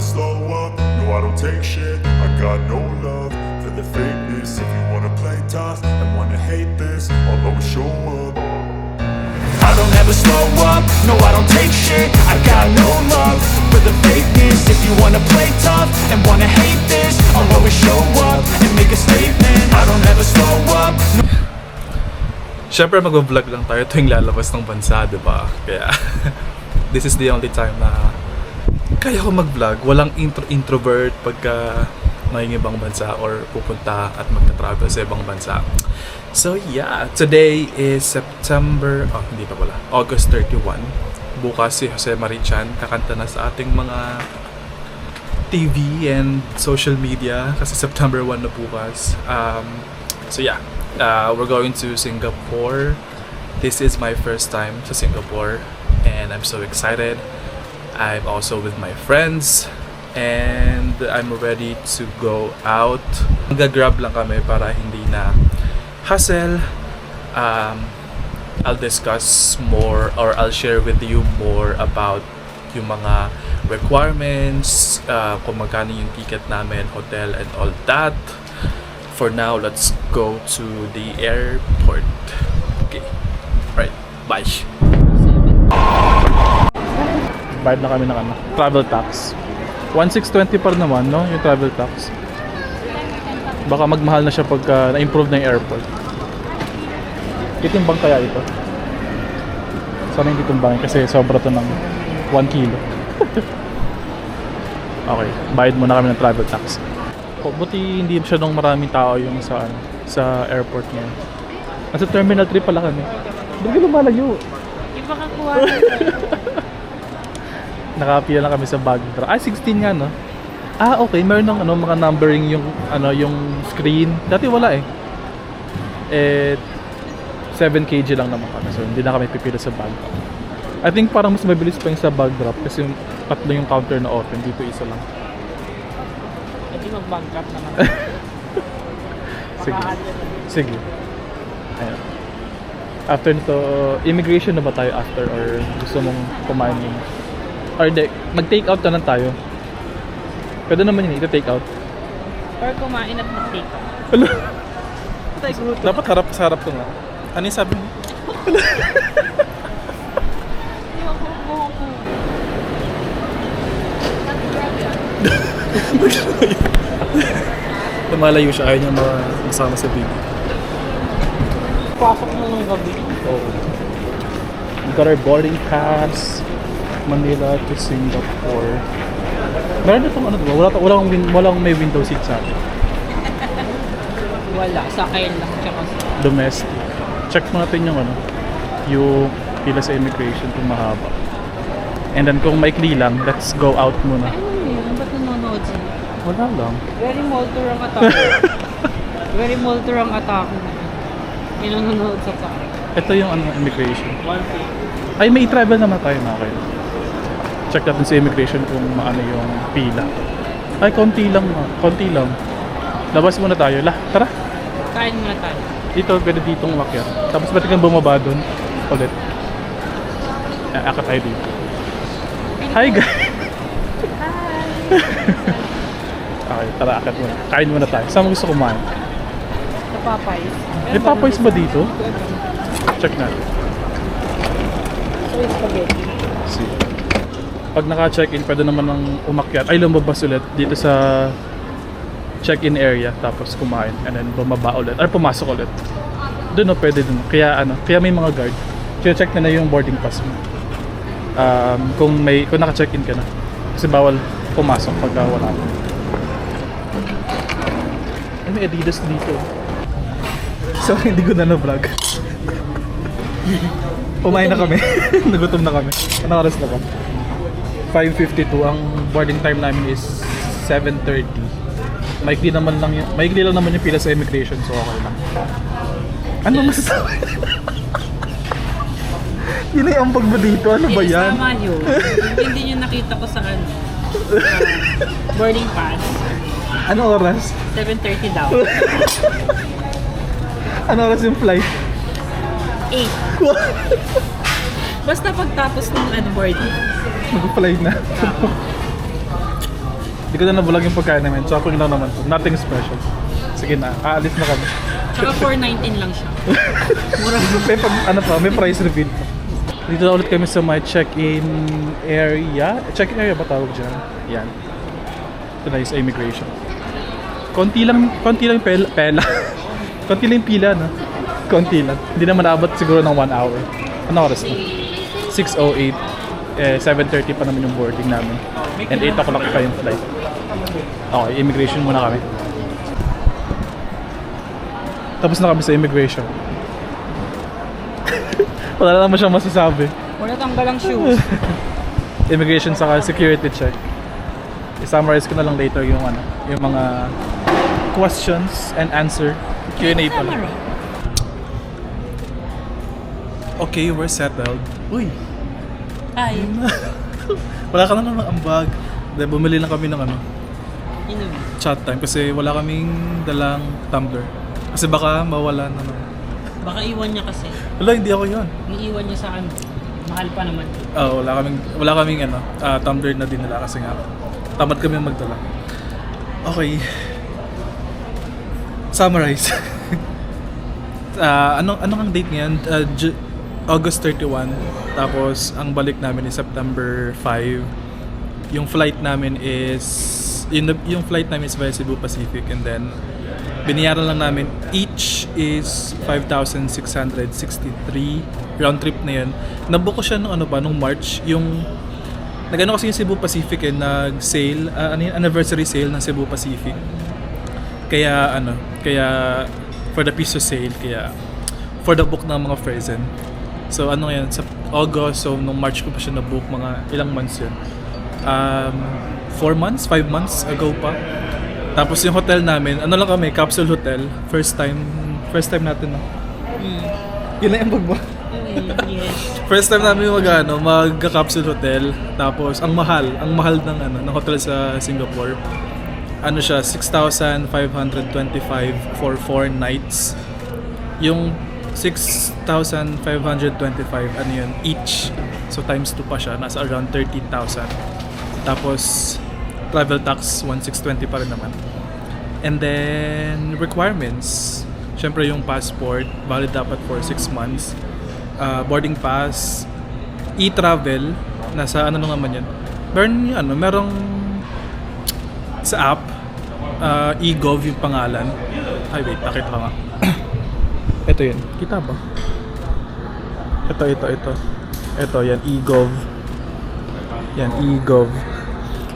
slow up, no I don't take shit. I got no love for the fakeness. If you wanna play tough and wanna hate this, I'll always show up. I don't ever slow up, no I don't take shit. I got no love for the fakeness. If you wanna play tough and wanna hate this, I'll always show up and make a statement. I don't ever slow up, no. Siyempre mag-vlog lang tayo tuwing lalabas ng bansa, diba? Kaya this is the only time na kaya ko mag-vlog. Walang introvert pagka may ibang bansa or pupunta at magta-travel sa ibang bansa. So yeah, today is August 31. Bukas si Jose Marichan kakanta na sa ating mga TV and social media kasi September 1 na bukas. So yeah, we're going to Singapore. This is my first time sa Singapore and I'm so excited. I'm also with my friends and I'm ready to go out. Mag-grab lang kami para hindi na hassle. I'll discuss more or I'll share with you more about yung mga requirements, kung magkano yung ticket namin, hotel and all that. For now, let's go to the airport. Okay, right, bye. Bayad na kami ng travel tax. 1,620 pa rin naman, no? Yung travel tax. Baka magmahal na siya pagka na-improve na yung airport. Titimbang kaya ito? Sana hindi timbangin kasi sobra to ng 1 kilo. Okay, bayad muna kami ng travel tax. Buti hindi siya nung maraming tao yung sa airport niya. Nasa Terminal 3 pala kami. Ba't lumalayo? Iba ka kuha. Nakapila lang kami sa bag drop. 16 nga, no? Okay, meron ng mga numbering yung yung screen. Dati wala eh. 7 kg lang naman kami. So hindi na kami pipila sa bag drop. I think parang mas mabilis pa yung sa bag drop kasi yung tatlo yung counter na open, dito isa lang. Hindi mag-bag naman. Sige. Ayan. After nito, immigration na ba tayo after or gusto mong kumain yun? Or de, mag-take out na lang tayo. Pwede naman yun, ito-take out. Or kumain at mag-take out. Hello? Dapat harap sa harap ko nga. Ano yung sabi mo? Lumalayo siya, ayaw niya masama sa video. Pasok na ng gabi. Oh. We got our boarding pass. Manila to Singapore. Meron itong diba? Walang may window seat sa atin. Wala, sakay lang tsaka sa Domestic. Check mo natin yung pila sa immigration kung mahaba. And then kung maikli lang, let's go out muna. ano yun? Ba't nanonood siya? Wala lang. Very molter ang atake. Very molter ang atake na. Nanonood sa atake. Ito yung immigration. 1K. Ay, may travel naman tayo na kayo. Check natin sa immigration kung maano yung pila. Ay, konti lang. Labas muna tayo. Tara. Kain muna tayo. Dito, pwede ditong umakyat. Tapos pwede kang bumaba doon. Ulit. Akat tayo dito. Hi guys! Hi! Okay, tara, akat muna. Kain muna tayo. Saan mo gusto kumain? Sa Popeyes. May Popeyes ba dito? Check natin. Soy spaghetti. See. Pag naka-check-in, pwede naman ng umakyat. Ay, lumabas ulit dito sa check-in area. Tapos kumain. And then bumaba ulit. Or pumasok ulit. Doon pwede doon. Kaya may mga guard. Check na yung boarding pass mo. Kung naka-check-in ka na. Kasi bawal pumasok pag wala. Ay, may Adidas dito. Sorry, hindi ko na vlog. Kumain na kami. Nagutom na kami. Anong oras na ba? 5:52. Ang boarding time namin is 7:30. Maikli lang naman yung pila sa immigration, so okay lang. Ano masasabi? Yun ay ambag mo dito? Ano ba yan? Tama yun. Hindi nyo nakita ko sa boarding pass. Ano oras? 7:30 daw. Ano oras yung flight? 8. Basta pagtapos ng boarding. Mag-fly na. Hindi ko na nabulag yung pagkain namin. So, ako lang naman to. Nothing special. Sige na, aalis na kami. Tsaka 419 lang siya. Mura. May price reveal pa. Dito na ulit kami sa my check-in area. Check-in area ba tawag dyan? Yan. Ito na yung immigration. Konti lang pela. Konti lang yung pila, no? Konti lang. Hindi naman abot siguro ng 1 hour. Ano oras na? 6:08. 7:30 pa naman yung boarding namin. And 8 o'clock pa yung flight. Okay, immigration muna kami. Tapos na kami sa immigration. Wala na naman siyang masasabi. Wala tanggal ang shoes. Immigration saka security check. I-summarize ko na lang later yung mga questions and answer. Q&A pala. Okay, we're settled. Uy! Ay, Wala ka na naman ang bag. Then, bumili lang kami ng inom. chat time kasi wala kaming dalang tumbler. Kasi baka mawala na naman. Baka iwan niya kasi. Wala, hindi ako yun. Iiwan niya sa akin. Mahal pa naman. Wala kaming tumbler na dinala kasi nga tamad kami magdala. Okay. Summarize. Anong ang date ngayon? August 31. Tapos ang balik namin is September 5. Yung flight namin is yung flight namin is via Cebu Pacific, and then binayaran lang namin each is 5,663 round trip na yun. Nabook ko siya nung March, yung nagano kasi yung Cebu Pacific nag-sale, anniversary sale ng Cebu Pacific. Kaya for the piso sale, kaya for the book ng mga Frozen. So yan, sa August, so nung March ko pa siya na-book, mga ilang months yun. 4 months, 5 months ago pa. Tapos yung hotel namin, lang kami, capsule hotel. First time natin, no? Yun lang yung bag. Yes. First time namin mag-capsule hotel. Tapos ang mahal ng hotel sa Singapore. Siya, 6,525 for 4 nights. Yung 6,525 yun each. So times 2 pa siya, nasa around 13,000. Tapos travel tax 1,620 pa rin naman. And then requirements, syempre yung passport, valid dapat for 6 months. Boarding pass, e-travel, nasa naman yun. Merong sa app, e-gov yung pangalan. Ay wait, nakita ko nga. Ito yun, kita ba? Ito yan, e-gov. Yan, e-gov.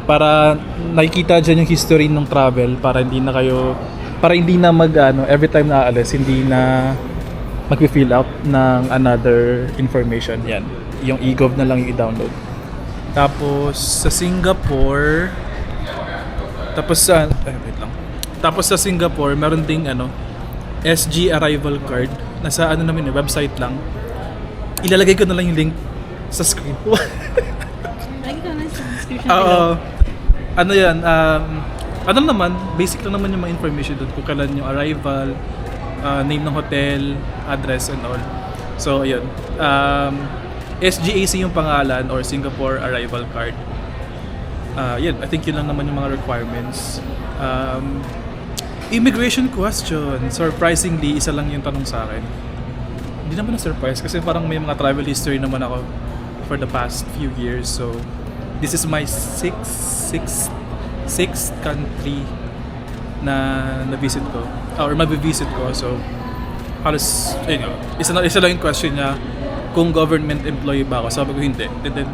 Para nakikita dyan yung history ng travel, para hindi na every time na aalis, hindi na mag-fill out ng another information. Yan, yung e-gov na lang yung i-download. Tapos sa Singapore, meron ding SG arrival card. Nasa namin website lang. Ilalagay ko na lang yung link sa screen. Lagi ka na sa description. Yan, naman, basic lang naman yung mga information doon. Kung kailan yung arrival, name ng hotel, address and all. So, ayun. SGAC yung pangalan or Singapore Arrival Card. Yan, I think yun lang naman yung mga requirements. Immigration question. Surprisingly, isa lang yung tanong sa akin. Hindi naman na-surprise kasi parang may mga travel history naman ako for the past few years. So, this is my sixth country na visit ko or mabivisit ko. So halos isa lang yung question niya kung government employee ba ako. Sabi ko hindi. And then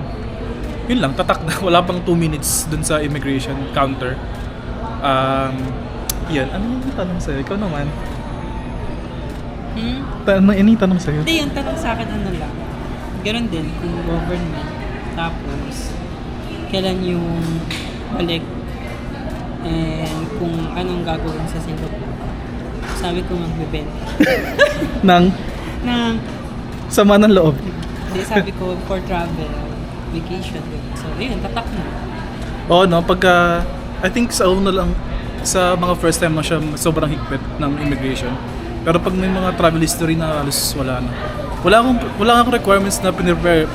yun lang, tatak na. Wala pang 2 minutes dun sa immigration counter. Yan, ano yung tanong sa'yo? Ikaw naman. Ano yung tanong sa'yo? Hindi, yung tanong sa akin lang. Ganon din, kung government. Tapos, kailan yung balik. And kung anong gagawin sa Singapore. Sabi ko magbibenta. Nang sama ng loob. Hindi, sabi ko for travel, vacation. So, yun, tatak na. Oo, no? Pagka, I think sa lang, sa mga first time na siya, sobrang higpit ng immigration. Pero pag may mga travel history na halos wala na. Wala akong requirements na prepare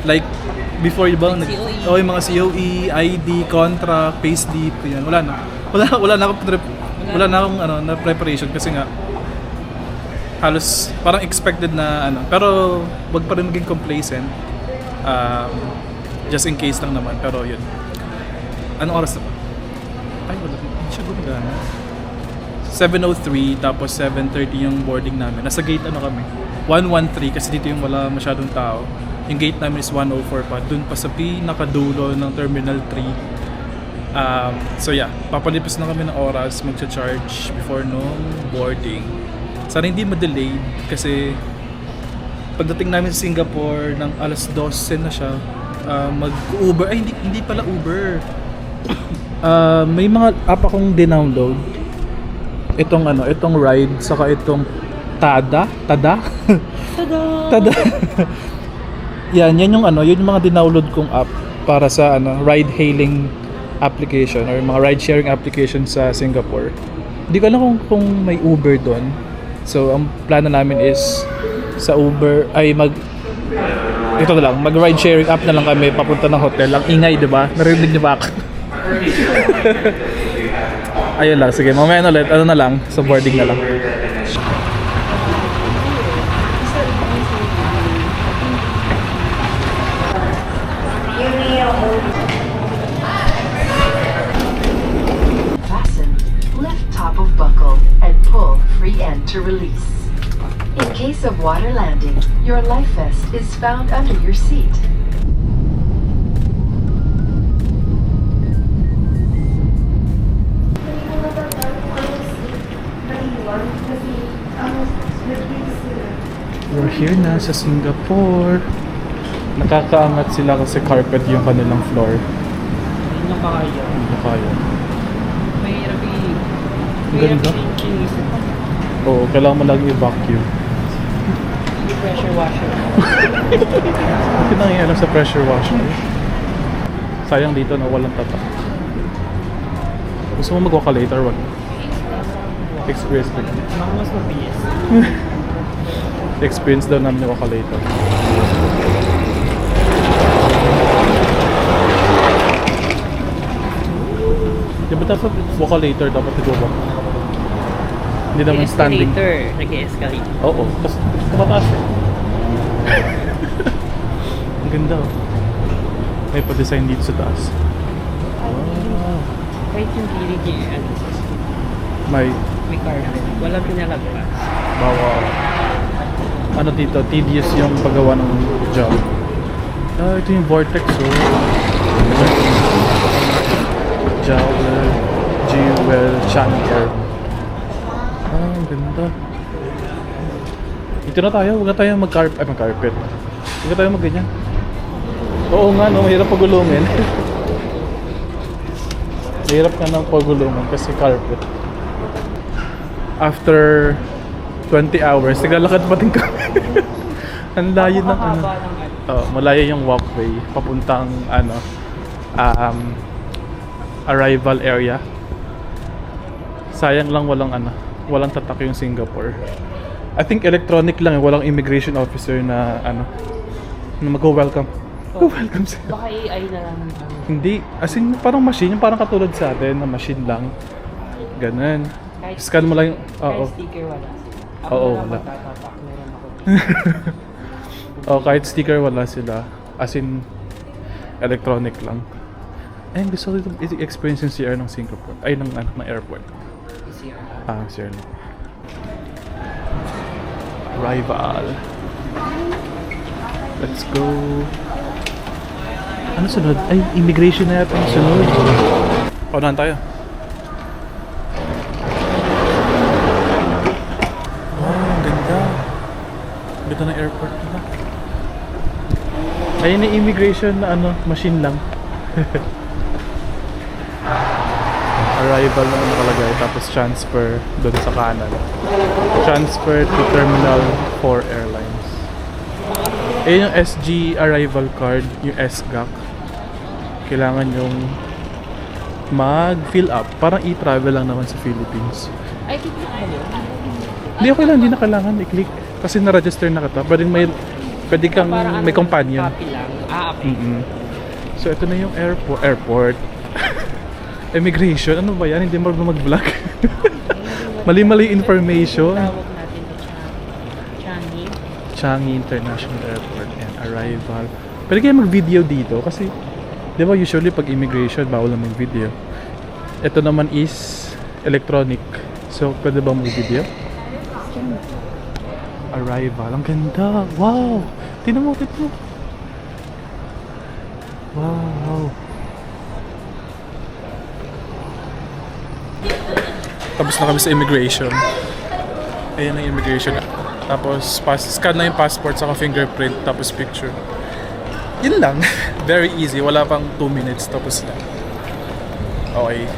like Before iba, Like COE. yung mga COE, ID, contract, payslip, yan. Wala na. Wala na akong na preparation kasi nga halos parang expected na pero wag pa rin maging complacent. Just in case lang naman, pero yun. Anong oras na ba? Ay, wala. Hindi siya gumagana. 7:03 tapos 7:30 yung boarding namin. Nasa gate kami? 113 kasi dito yung wala masyadong tao. Yung gate namin is 104 pa. Doon pa sa pinakadulo ng Terminal 3. So yeah, papalipas na kami ng oras, magcha-charge before nung boarding. Sana hindi ma-delay kasi pagdating namin sa Singapore ng alas 12 na siya, mag-Uber. Ay, hindi pala Uber. May mga app akong dinownload. Itong ride, saka itong Tada? Tada! Tada! yan yung yun yung mga dinownload kong app para sa ride hailing application or mga ride sharing application sa Singapore. Hindi ko alam kung may Uber doon. So ang plano namin is sa Uber ay mag ride sharing app na lang kami papunta ng hotel. Ang ingay, 'di ba? Narinig niyo ba ako? Ayun lang, sige, mamaya ulit, na lang, sa boarding na lang. Fasten left top of buckle and pull free end to release. In case of water landing, your life vest is found under your seat. We're here na sa Singapore. Nakakaangat sila kasi carpet yung kanilang floor. Hindi nyo kaya. Hindi na kaya. Mahirap Ang ganda. Oo, kailangan mo lagi i-vacuum. Hindi pressure washer. Bakit nangyayari sa pressure washer? Sayang dito na walang tatak. Gusto mo mag-walk later? Wag. Experience ko. Baka mas mabilis. Experience daw namin yung walk later. Di ba dapat walk later? Dapat nag-walk. Hindi naman standing. Nag-escalate. Oo, tapos tumataas eh. Ang ganda oh. May pa-design dito sa taas. Wow. Kahit yung kilig niya, May may carpet. Walang pinalagpas. bawal. Ano dito, tedious yung paggawa ng job. Ito yung vortex oh. Jewel Chandler. Ang ganda. Ito na tayo, huwag na tayo mag-carpet. Huwag na tayo mag-ganyan. Oo nga no, mahirap pagulungin. Mahirap ka ng pagulungan kasi carpet. After 20 hours, naglalakad pa din kami. Ang layo ng malayo yung walkway papuntang arrival area. Sayang lang walang tatak yung Singapore. I think electronic lang, walang immigration officer na na mag-welcome. Welcome sa'yo. Baka AI na lang. Hindi, as in parang machine, yung parang katulad sa atin na machine lang. Ganun. Scan mo lang yung Kahit sticker wala. Ako Oo, na lang wala. magtatapak, meron ako. kahit sticker wala sila. As in electronic lang. And gusto ko i-experience yung CR ng Singapore. Ay, ng airport. CR lang. Arrival. Let's go. Ano sunod? Ay, immigration na yata ang sunod. Paunahan tayo. Wow, ang ganda. Ang ganda ng airport nila. Ayun yung immigration na machine lang. Arrival naman nakalagay, tapos transfer doon sa kanan. Transfer to Terminal 4 Airlines. Ayun yung SG arrival card, yung SGAC. Kailangan yung mag-fill up. Parang e-travel lang naman sa Philippines. Ay, click na kayo. Hindi okay lang, hindi na kailangan i-click. Kasi na-register na kita. Pwede kang may companion. Copy lang. So ito na yung airport. Immigration, ano ba yan? Hindi marunong mag-vlog. Mali-mali information. Tawag natin ito Changi. Changi International Airport and arrival. Pwede kayo mag-video dito kasi di ba usually pag immigration bawal na mag-video. Ito naman is electronic. So pwede ba mag-video? Arrival. Ang ganda. Wow! Tingnan mo. Wow. Tapos na kami sa immigration. Ayan ang immigration. Tapos scan na yung passport saka fingerprint tapos picture. Yun lang. Very easy. Wala pang 2 minutes tapos na. Okay.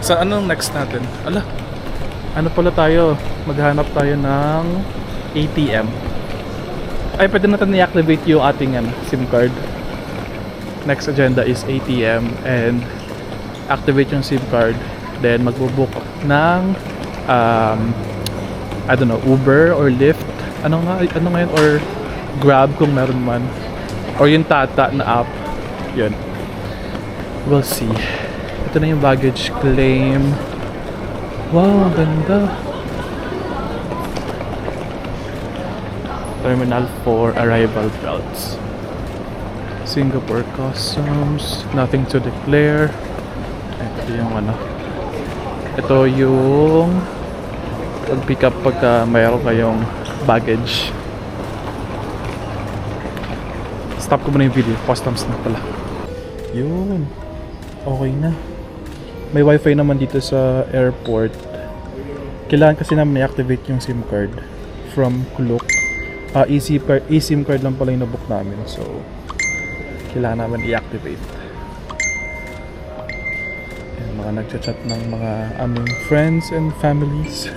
So anong next natin? Ano pala tayo? Maghanap tayo ng ATM. Ay, pwede natin i-activate yung ating SIM card. Next agenda is ATM and activate yung SIM card. Then magbo-book ng I don't know, Uber or Lyft. Ano ngayon? Or Grab kung meron man. Or yung Tata na app. Yun. We'll see. Ito na yung baggage claim. Wow, ang ganda. Terminal 4 arrival routes. Singapore Customs. Nothing to declare. Ito yung Ito yung pag-pick up pagka mayroon kayong baggage. Stop ko muna yung video. Customs na pala. Yun. Okay na. May wifi naman dito sa airport. Kailangan kasi namin i-activate yung SIM card from Klook. eSIM card lang pala yung nabook namin. So, kailangan namin i-activate. Ayan, mga nagchat-chat ng mga aming friends and families.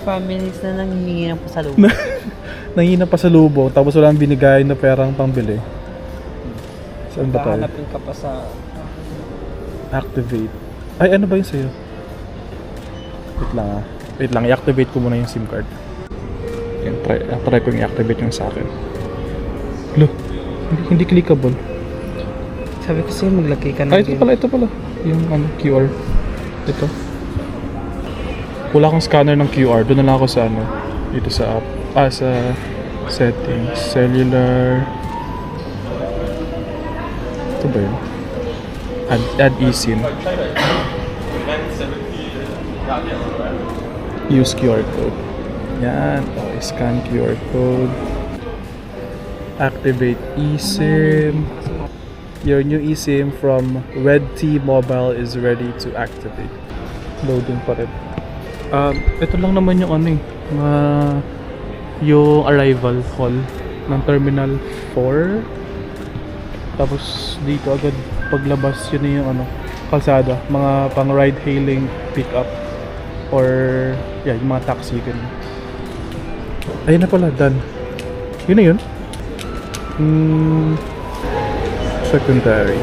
Families na nanghihingi ng pasalubong. Nanghihingi ng pasalubong tapos walang binigay na perang pambili. Saan ba tayo? Hahanapin ka pa sa... Activate. Ay, ano ba yung sa'yo? Wait lang, i-activate ko muna yung SIM card. Yan, try ko i-activate yung sa akin. Hindi clickable. Sabi ko sa'yo, maglagay ka ng Ito pala. Yung QR. Ito. Wala akong scanner ng QR. Doon na lang ako sa dito sa app. Sa settings. Cellular. Ito ba yun? Add eSIM. Use QR code. Yan. Okay, scan QR code. Activate eSIM. Your new eSIM from Red T-Mobile is ready to activate. Loading pa rin. Ito lang naman yung yung arrival hall ng Terminal 4. Tapos dito agad paglabas yun na yung kalsada, mga pang ride hailing, pick up or yung mga taxi ganun. Ayun na pala, done. Yun na yun. Secondary.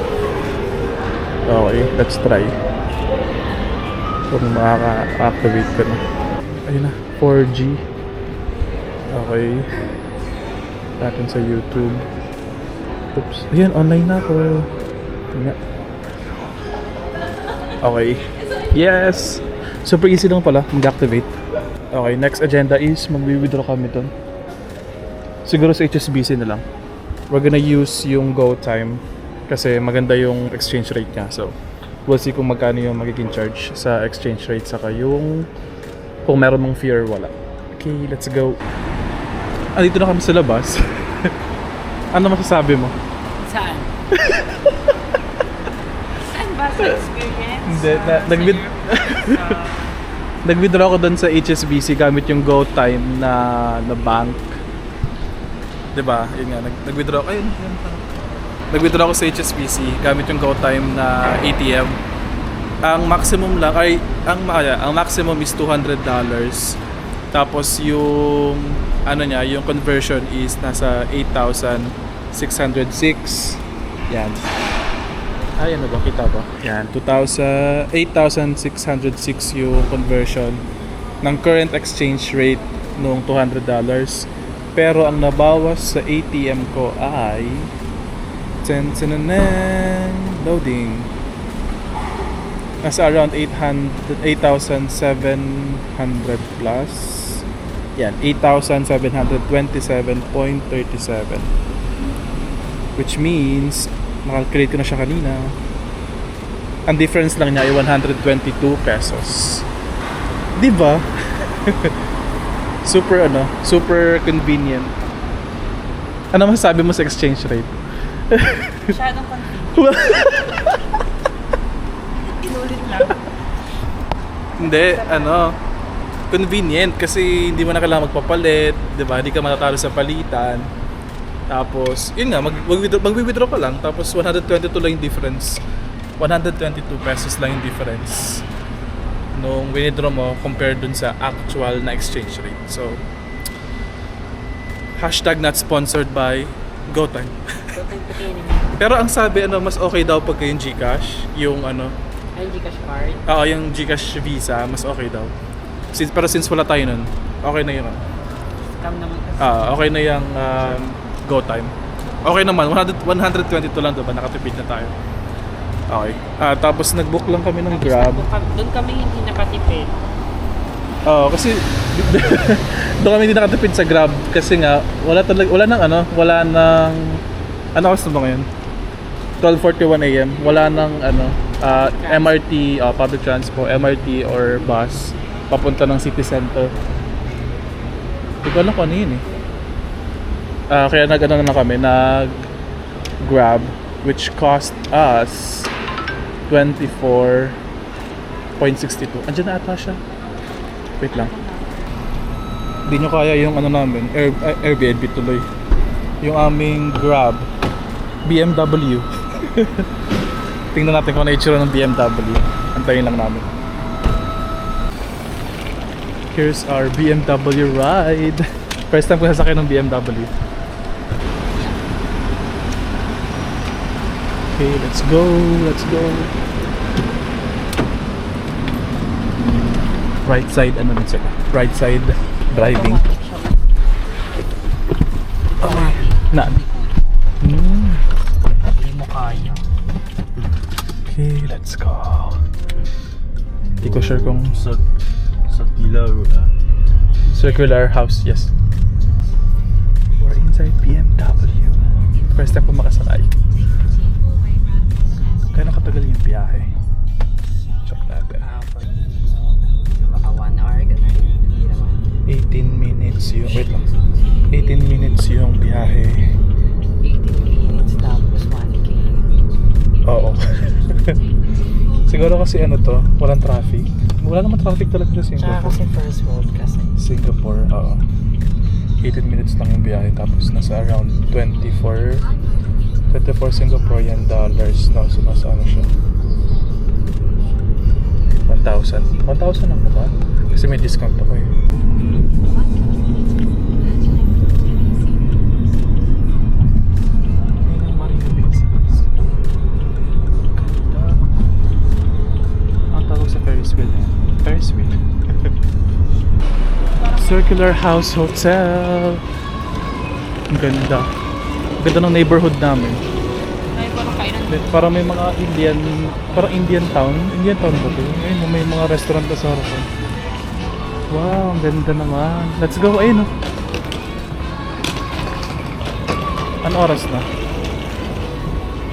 Okay, let's try. Kung makaka-activate ka na. Ayun na, 4G. Okay. Natin sa YouTube. Oops. Ayan, online na ako. Tingnan. Okay. Yes! Super easy lang pala mag-activate. Okay, next agenda is mag-withdraw kami dun. Siguro sa HSBC na lang. We're gonna use yung GoTime kasi maganda yung exchange rate niya. So, we'll see kung magkano yung magiging charge sa exchange rate saka yung kung meron mong fee or wala. Okay, let's go. Dito na kami sa labas. Ano masasabi mo? Saan? Saan ba sa experience? Hindi, nag-withdraw ko doon sa HSBC gamit yung GoTime na bank. 'Di ba? Yun nga, nag-withdraw ko. Nag-withdraw ko sa HSBC gamit yung GoTime na ATM. Ang maximum lang ay ang maximum is $200. Tapos yung yung conversion is nasa 8,606. Yan. Ay, ano ba? Kita ba? Yan. 8,606 yung conversion ng current exchange rate nung $200. Pero ang nabawas sa ATM ko ay Loading. Nasa around 8,700 plus. Yan, 8,727.37. Which means, nakalculate ko na siya kanina. Ang difference lang niya ay 122 pesos. Diba? Super convenient. Ano masasabi mo sa exchange rate? Masyadong convenient. Inulit lang. Hindi, convenient kasi hindi mo na kailangan magpapalit, 'di ba? Hindi ka matatalo sa palitan. Tapos, yun nga, mag-withdraw ka lang, tapos 122 lang yung difference. 122 pesos lang yung difference nung withdraw mo compared dun sa actual na exchange rate. So, hashtag not sponsored by GoTime. Pero ang sabi, mas okay daw pagka yung GCash, yung Ay, Gcash card. Oo, yung GCash Visa, mas okay daw. Pero since wala tayo nun, okay na yun. Scam naman kasi. Okay na yung GoTime. Okay naman, 122 lang diba? Nakatipid na tayo. Okay. Tapos nag-book lang kami ng Grab. Doon kami hindi nakatipid. Oo, kasi doon kami hindi nakatipid sa Grab kasi nga wala nang ano oras na ba ngayon? 12:41 AM. Wala nang MRT, public transport, MRT or bus papunta ng city center. Hindi ko alam kung ano yun eh. Kaya na kami, nag-Grab, which cost us 24.62. Andiyan na ata siya. Wait lang. Hindi nyo kaya yung namin, Airbnb tuloy. Yung aming Grab, BMW. Tingnan natin kung ano itsura ng BMW. Antayin lang namin. Here's our BMW ride. First time ko sasakyan ng BMW. Okay, let's go. Right side, right side driving. Hindi mo kaya. Okay, let's go. Hindi ko sure kung circular house, yes. We're inside BMW. First time ko makasakay. Kaya katagal yung biyahe. Check natin. Baka 1 hour, ganun. Hindi naman. 18 minutes yung... Wait lang. 18 minutes yung biyahe. 18 minutes tapos 1K. Oo. Siguro kasi walang traffic. Wala naman traffic talaga sa Tsaka Singapore. kasi first world kasi. Singapore, 18 minutes lang yung biyahe tapos nasa around 24 Singaporean dollars na sumasama siya. 1,000 lang ba? Kasi may discount ako eh. Ang tawag sa Ferris wheel eh. Ferris wheel. Circular House Hotel. Ang ganda. Ang ganda ng neighborhood namin. Ay, parang kainan. Parang may mga Indian town ba ito? Ayun, may mga restaurant na sa harapan. Wow, ang ganda naman. Let's go, ayun oh. Ano oras na?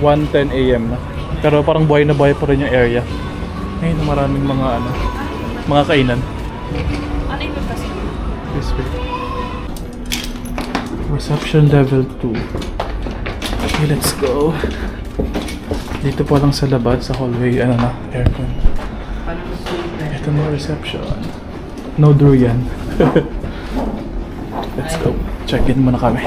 1:10 AM na. Pero parang buhay na buhay pa rin yung area. Ayun, maraming mga kainan. Ano yung kasi? This way. Reception level 2. Okay, let's go. Dito pa lang sa labas, sa hallway, aircon. Ito na reception. No durian. Let's go. Check in muna kami.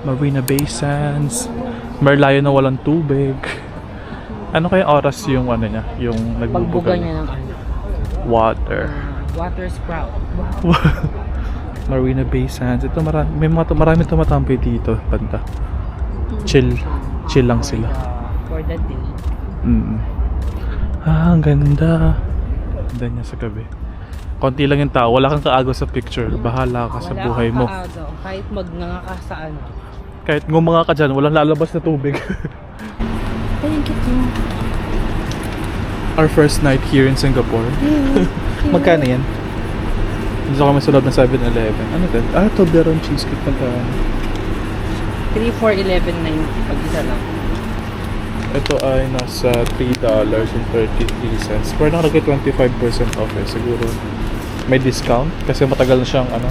Marina Bay Sands. Merlion na walang tubig. Ano kaya oras yung niya? Yung Pagbuga nagbubugal? niya ng Water. water sprout. Marina Bay Sands. Ito marami tumatampi dito, banda. Chill. chill lang sila. For the day. Ang ganda. Ganda niya sa gabi. Konti lang yung tao, wala kang kaagaw sa picture. Bahala ka sa Wala buhay kang mo. kaagaw, kahit magnanga ka sa ano. Kahit ngumanga ka dyan, walang lalabas na tubig. Thank you. Our first night here in Singapore. Magkano yan? Dito kami sa loob ng 7-Eleven. Ano to? Toblerone cheesecake. Magkano? 3 for 11.90 pag isa lang. Ito ay nasa $3.33. Pero nakalagay 25% off eh. Siguro may discount kasi matagal na siyang ano,